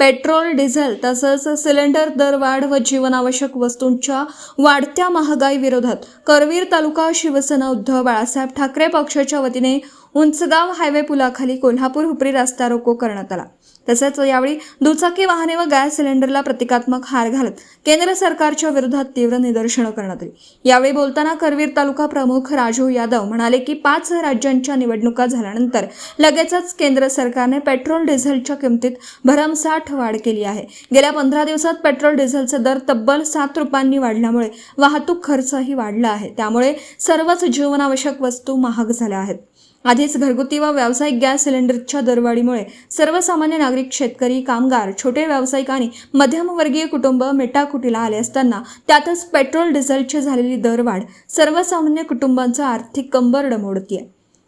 Petrol, diesel तसंच cylinder दरवाढ व जीवनावश्यक वस्तूंच्या वाढत्या महागाई विरोधात करवीर तालुका शिवसेना उद्धव बाळासाहेब ठाकरे पक्षाच्या वतीने उंचगाव हायवे पुलाखाली कोल्हापूर हुपरी रस्ता रोको करण्यात आला। तसेच यावेळी दुचाकी वाहने व गॅस सिलेंडरला प्रतिकात्मक हार घालत केंद्र सरकारच्या विरोधात तीव्र निदर्शनं करण्यात आली। यावेळी बोलताना करवीर तालुका प्रमुख राजू यादव म्हणाले की 5 राज्यांच्या निवडणुका झाल्यानंतर लगेचच केंद्र सरकारने पेट्रोल डिझेलच्या किमतीत भरमसाठ वाढ केली आहे। गेल्या 15 दिवसात पेट्रोल डिझेलचे दर तब्बल 7 रुपयांनी वाढल्यामुळे वाहतूक खर्चही वाढला आहे। त्यामुळे सर्वच जीवनावश्यक वस्तू महाग झाल्या आहेत। आधीच घरगुती व व्यावसायिक गॅस सिलेंडरच्या दरवाढीमुळे सर्वसामान्य नागरिक, शेतकरी, कामगार, छोटे व्यावसायिक आणि मध्यमवर्गीय कुटुंब मेटाकुटीला आले असताना त्यातच पेट्रोल डिझेलची झालेली दरवाढ सर्वसामान्य कुटुंबांचा आर्थिक कंबरड मोडतीये।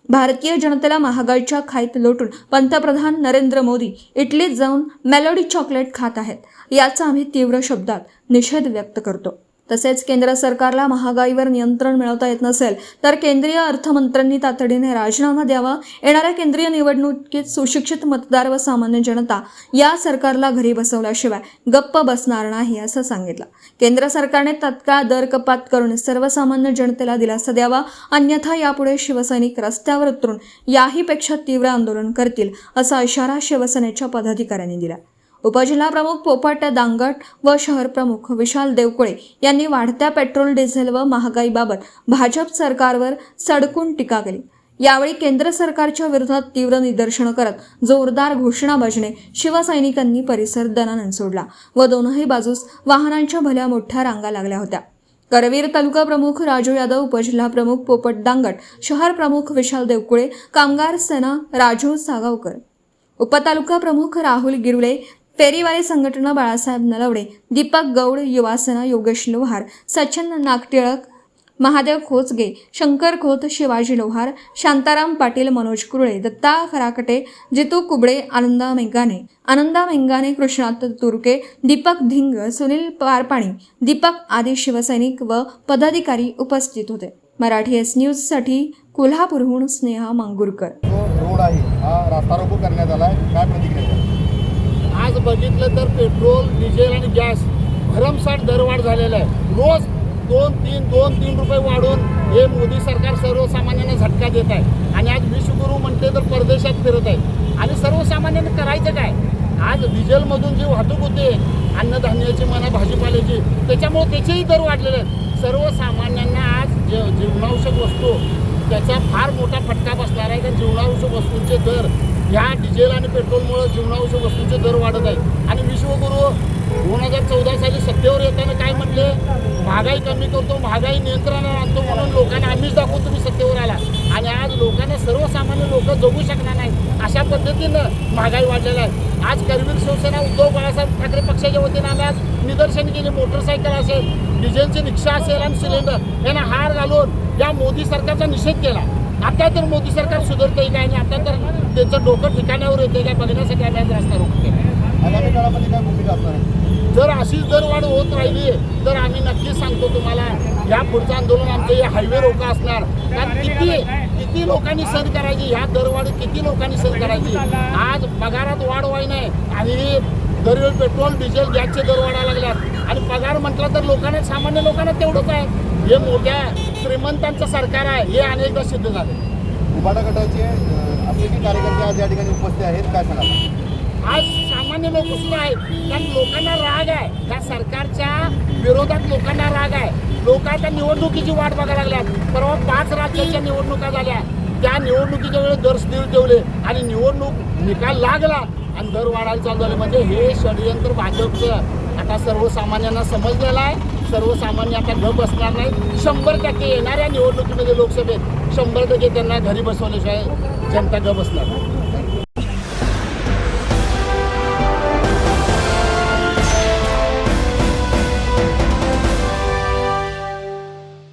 भारतीय जनतेला महागाईच्या खाईत लोटून पंतप्रधान नरेंद्र मोदी इटलीत जाऊन मेलोडी चॉकलेट खात आहेत। याचा आम्ही तीव्र शब्दात निषेध व्यक्त करतो। तसेच केंद्र सरकारला महागाईवर नियंत्रण मिळवता येत नसेल तर केंद्रीय अर्थमंत्र्यांनी तातडीने राजीनामा द्यावा। येणाऱ्या केंद्रीय निवडणुकीत सुशिक्षित मतदार व सामान्य जनता या सरकारला घरी बसवल्याशिवाय गप्प बसणार नाही असं सांगितलं। केंद्र सरकारने तत्काळ दर कपात करून सर्वसामान्य जनतेला दिलासा द्यावा, अन्यथा यापुढे शिवसैनिक रस्त्यावर उतरून याहीपेक्षा तीव्र आंदोलन करतील असा इशारा शिवसेनेच्या पदाधिकाऱ्यांनी दिला। उपजिल्हा प्रमुख पोपट दांगट व शहर प्रमुख विशाल देवकुळे यांनी वाढत्या पेट्रोल, डिझेल व महागाईबाबत भाजप सरकारवर सडकून टीका केली। यावेळी केंद्र सरकारच्या विरोधात तीव्र निदर्शनं करत जोरदार घोषणाबाजीने शिवसैनिकांनी परिसर दणानून सोडला व दोनही बाजूस वाहनांच्या भल्या मोठ्या रांगा लागल्या होत्या। करवीर तालुका प्रमुख राजू यादव, उपजिल्हा प्रमुख पोपट दांगट, शहर प्रमुख विशाल देवकुळे, कामगार सेना राजू सागावकर, उपतालुका प्रमुख राहुल गिरुले, फेरीवाले संघटना बाळासाहेब नलवडे, दीपक गौड, युवासेना योगेश लोहार, सचिन नागटिळक, महादेव खोचगे, शंकर खोत, शिवाजी लोहार, शांताराम पाटील, मनोज कुरळे, दत्ता खराकटे, जितू कुबडे, आनंदा मेंगाने, कृष्णात तुर्के, दीपक धिंग, सुनील पारपाणी, दीपक आदी शिवसैनिक व पदाधिकारी उपस्थित होते। मराठी एस न्यूज साठी कोल्हापूरहून स्नेहा मांगुरकर। रोड आहे हा रस्ता रोको करण्यात आलाय, काय प्रतिक्रिया? आज बघितलं तर पेट्रोल, डिझेल आणि गॅस भरमसाठ दरवाढ झालेला आहे। रोज 2-3 रुपये वाढून हे मोदी सरकार सर्वसामान्यांना झटका देत आहे आणि आज विश्वगुरू म्हणते तर परदेशात फिरत आहे। आणि सर्वसामान्यांनी करायचं काय? आज डिझेलमधून जी वाहतूक होते अन्नधान्याची म्हणा, भाजीपाल्याची, त्याच्यामुळे त्याचेही दर वाढलेले आहेत। सर्वसामान्यांना आज जीवनावश्यक वस्तू त्याचा फार मोठा फटका बसणार आहे। कारण जीवनावश्यक वस्तूंचे दर ह्या डिझेल आणि पेट्रोलमुळे जीवनावश्यक वस्तूंचे दर वाढत आहेत। आणि विश्वगुरू 2014 साली सत्तेवर येताना काय म्हटले? महागाई कमी करतो, महागाई नियंत्रणात आणतो म्हणून लोकांना आम्हीच दाखवतो तुम्ही सत्तेवर आला। आणि आज लोकांना, सर्वसामान्य लोक जगू शकणार नाही अशा पद्धतीनं महागाई वाढलेला आहे। आज करवीर शिवसेना उद्धव बाळासाहेब ठाकरे पक्षाच्या वतीनं आम्ही आज निदर्शन केले। मोटरसायकल असेल, डिझेलची रिक्षा असेल आणि सिलेंडर यांना हार घालून या मोदी सरकारचा निषेध केला। आता तर मोदी सरकार सुधारतंय काय आणि आता तर त्यांचं डोकं ठिकाणावर येते काय बघण्यासाठी आम्ही आज रस्ता रोको केला। आगामी काळामध्ये काय भूमिका असणार आहे? जर अशीच दरवाढ होत राहिली तर आम्ही नक्कीच सांगतो तुम्हाला, या पुढचं आंदोलन आमचं हे हायवे रोका असणार। कारण किती लोकांनी सहन करायची, ह्या दरवाढी किती लोकांनी सहन करायची? आज पगारात वाढ व्हाय नाही आणि दरवेळी पेट्रोल, डिझेल, गॅसचे दर वाढायला लागल्यात आणि पगार म्हटलं तर लोकांना, सामान्य लोकांना तेवढंच आहे। हे मोठ्या श्रीमंतांचं सरकार आहे हे अनेकदा सिद्ध झालं। उबाटा गटाचे असे की कार्यकर्ते आज या ठिकाणी उपस्थित आहेत, काय सांगा? आज सामान्य लोक सुद्धा आहेत, कारण लोकांना राग आहे, या सरकारच्या विरोधात लोकांना राग आहे। लोक आता निवडणुकीची वाट बघायला लागल्यात। परवा 5 राज्याच्या निवडणुका झाल्या, त्या निवडणुकीच्या वेळेस दर स्थिर ठेवले आणि निवडणूक निकाल लागला आणि दर वाढायला चालू झाले। म्हणजे हे षडयंत्र भाजपचं आता सर्वसामान्यांना समजलेलं आहे। सर्वसामान्य आता गप बसणार नाही। 100% येणाऱ्या निवडणुकीमध्ये लोकसभेत 100% त्यांना घरी बसवल्याशिवाय जनता गप बसणार नाही।